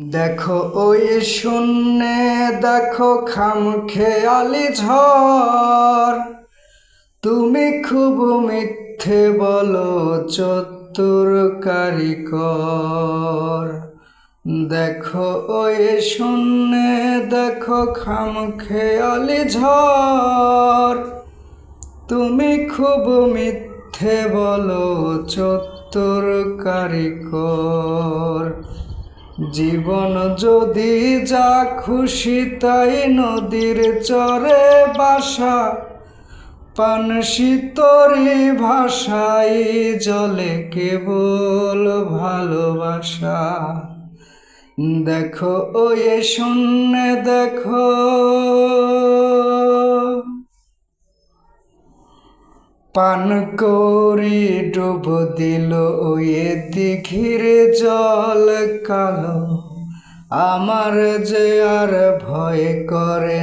দেখো ওই শূন্যে দেখো খামখেয়ালি ঝড়, তুমি খুব মিথ্যে বলো চতুর কারিকর। দেখো ওই শূন্যে দেখো খামখেয়ালি ঝড়, তুমি খুব মিথ্যে বলো চতুর কারিকর। জীবন যদি যা খুশি তাই নদীর চরে বাসা, পানশিতরি ভাষাই জলে কেবল ভালোবাসা। দেখো ওই শূন্যে দেখো পান করি ডুব দিল ওই দিঘির জল কালো, আমার যে আর ভয় করে